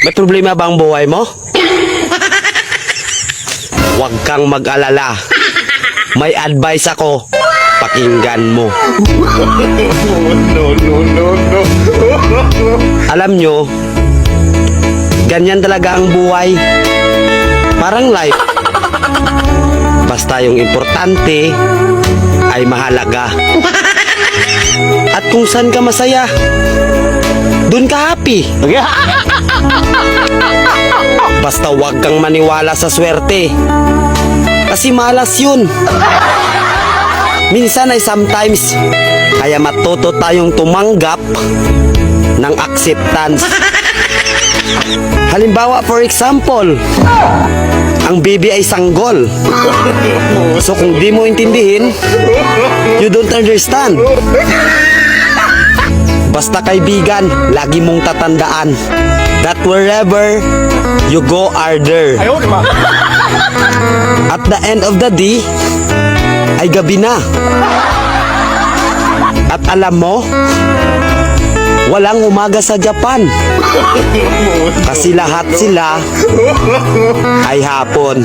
May problema ba ang buhay mo? Huwag kang mag-alala. May advice ako. Pakinggan mo. No. Alam nyo, ganyan talaga ang buhay. Parang life. Basta yung importante ay mahalaga. At kung saan ka masaya, dun ka happy. Basta wag kang maniwala sa swerte. Kasi malas yun. Minsan ay sometimes. Kaya matuto tayong tumanggap ng acceptance. Halimbawa, for example, ang baby ay sanggol. So kung di mo intindihin, you don't understand. Basta kaibigan, lagi mong tatandaan that wherever you go are there. At the end of the day, ay gabi na. At alam mo, walang umaga sa Japan. Kasi lahat sila ay hapon.